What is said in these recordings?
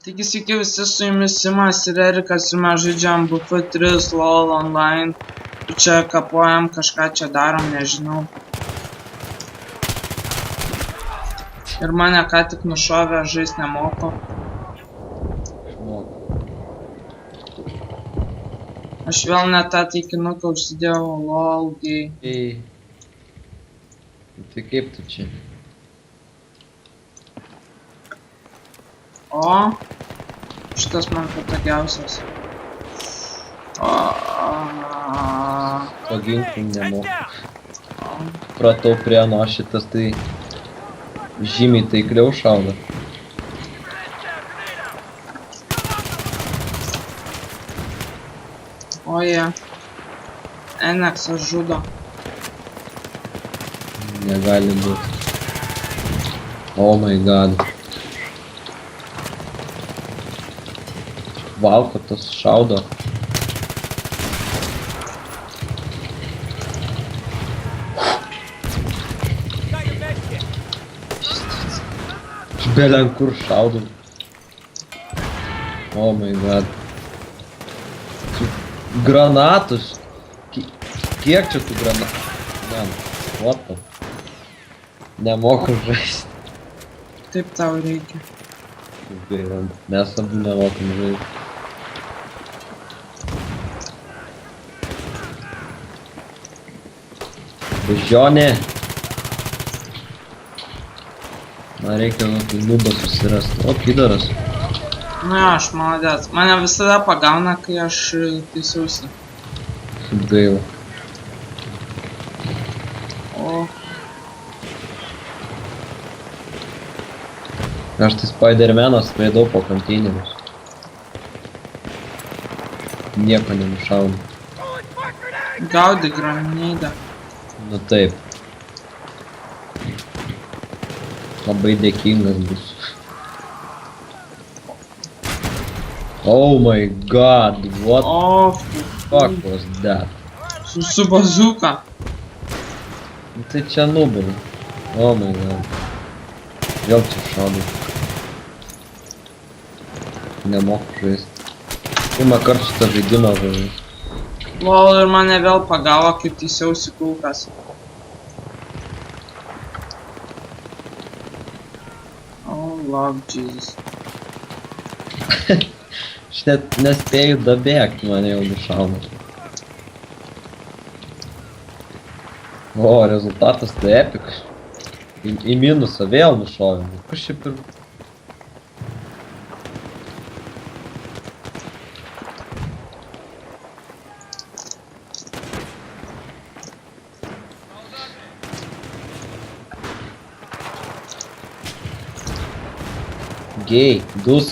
Taigi sveiki visi, su jumis Simas ir Erikas ir mes žaidžiam BF3 LOL online. Ir čia kapuojam, kažką čia darom, nežinau. Ir mane ką tik nušovė, žais nemoku. Aš vėl net tą taikinuką užsidėjau, LOL gay. Tai kaip tu čia? O, šitas man patogiausias. Paginklų nemoku. Pratau prie nuo šitas tai žymiai taikliau šaudo. Oje, Eneksas žudo. Negali būti. Oh my god. Valkotas šaudo. Belen kur šaudau. Oh my god. Granatus. Kiek čia tų granatų? Ne, what the? Nemoku žaisti. Taip tau reikia. Mes abu nemokam žaisti. Bežionė. Man reikia kokį nubą susirasti. O, kidaras. Nu jo, aš maladės. Mane visada pagauna, kai aš taisiausi. Gaila. O. Aš tai Spidermanas skraidau po konteinerius. Nieko nenušaunu. Gaudi graneidą. Nu taip. Labai dėkingas bus. Oh my god, what the fuck was that? Su bazuka. Nu tai čia nubai. Oh my god. Vėl čia šaudau. Nemoku žaisti. Pirmą kartą šitą žaidimą žaidžiu. Lol, ir mane vėl pagavo, kaip teisiausi kulkas. Oh, love Jesus. Aš net nespėju dabėgti, mane jau nušauna. O, rezultatas tai epikas. Į minusą vėl nušovė. Kas čia per... Gay, dus.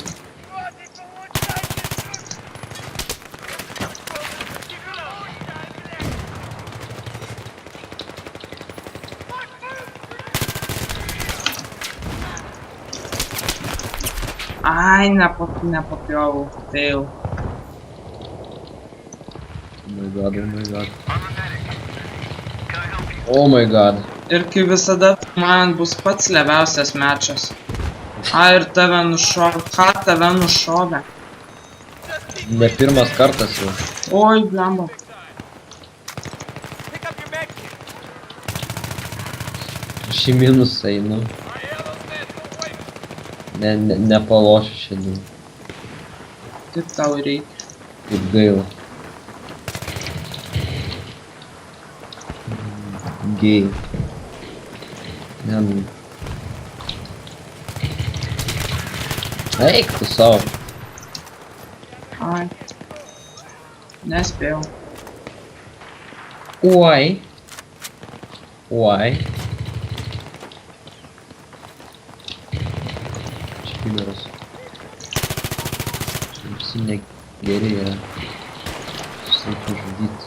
Ai, nepapjovau. Fail. Oh my god, oh my god. Oh my god. Ir kaip visada, man bus pats leviausias mečas. A, ir tave nušovė. Ką tave nušovė? Ne pirmas kartas jau. Oi, blemba. Aš į minusą einu. Nepalošiu šiandien. Taip tau reikia. Kaip gaila. Gay. Ne. Eik tu savo. Ai. Nespėjau. Oi. Oi. Špileras. Čia visi negeri yra. Susaiku žudyti.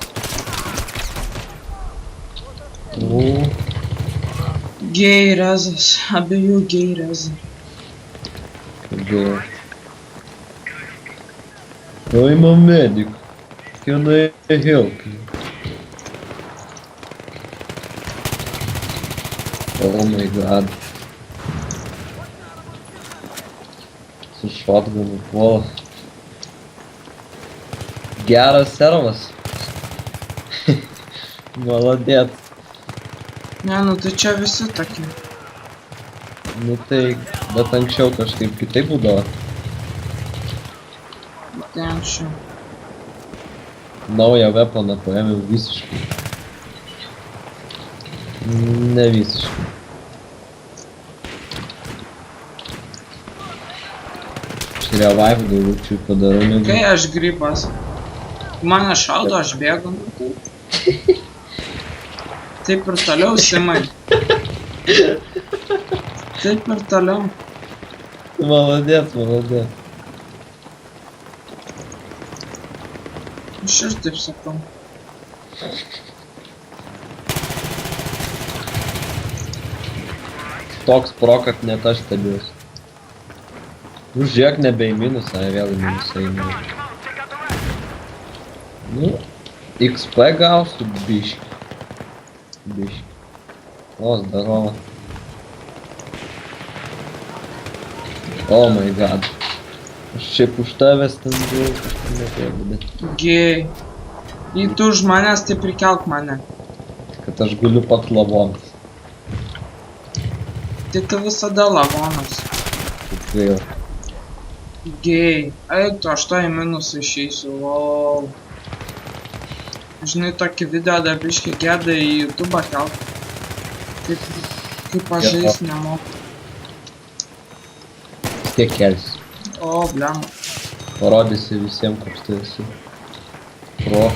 O. Gay rezas. Abiejų gay rezai. Gaila. I'm a medic. Can I help you? Oh my god. šotganu puola. Geras servas. Maladėt. Ne, nu tai čia visi tokie. Nu tai, bet anksčiau kažkaip kitaip būdavo. Tai anksčiau. Naują weaponą paėmiau visiškai. Ne visiškai. Aš revive daugiau padarau negu... Kai aš grybas. Mane šaudo, aš bėgu. Taip ir toliau, Simai. Taip ir toliau. Maladėt, maladėt. Aš ir taip sakau. Toks pro, kad net aš stebiuosi. Nu, žiūrėk, nebe į minusą, vėl į minusą einu. Nu, XP gausiu biškį. Biškį. O, zdarova. Oh my god. Aš šiaip už tavęs ten buvau, kažkaip nepėdu, bet... Gėjai. Jei tu už manęs, tai prikelk mane. Kad aš guliu pat lavonas. Tai tu visada lavonas. Kaip vėl. Gėjai. Eik tu, aš to į minusą išeisiu. Wow. Žinai, tokį video dar biškį gėda į YouTube kelt. Kaip aš žais nemoku. Vis tiek kelsi. O, blema. Parodysi visiems, koks tu esi. Pro.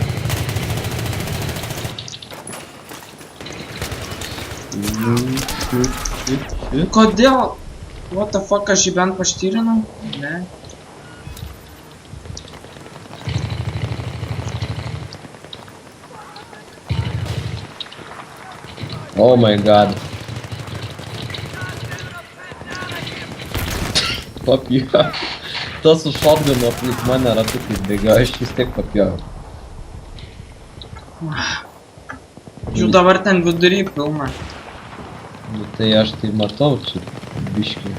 Kodėl? What the fuck, aš jį bent paštyrinau? Ne. Oh my god. Papjau. Tas su shotgunu aplink mane ratukais bėgioja, aš vis tiek papjau. Jų dabar ten vidury pilna. Nu tai aš tai matau čia biškį.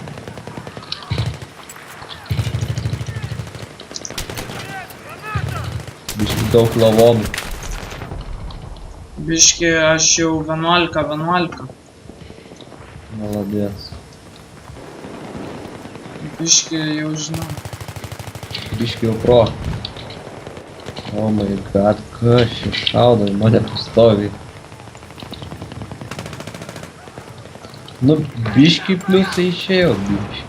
Biškį daug lavonų. Biškį aš jau 11. Maladės. Biškį jau žinau. Biškį jau pro. Oh my god, kas čia šaudo į mane pastoviai. Nu, biškį pliusai išėjo, biškį.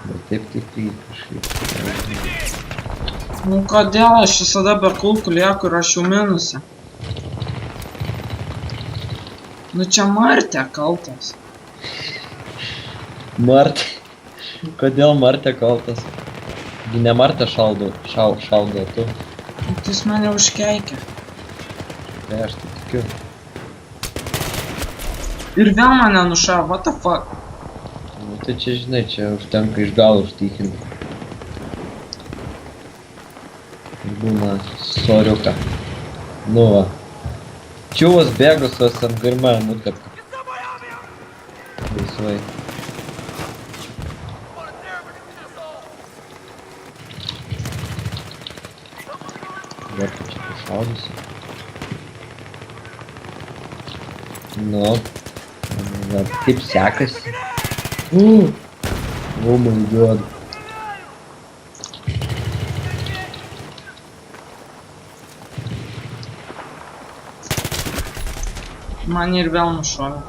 Bet taip kažkaip. Nu kodėl aš visada be kulkų lieku ir aš jau minuse? Nu čia Martė kaltas. Martė? Kodėl Martė kaltas? Gi ne Martė šaudo tu. Nu tai jis mane užkeikė. Tai aš tai tikiu. Ir vėl mane nušavo, what the fuck? Nu tai čia žinai, čia užtenka iš galo užtikinti. Ir būna soriuka. Nu va. Čiūvas bėgusios ant garma nukata. Laisvai. Dar čia pašaudysiu. Nu. Kaip sekasi. Oh my god. Man ir vėl nušovė.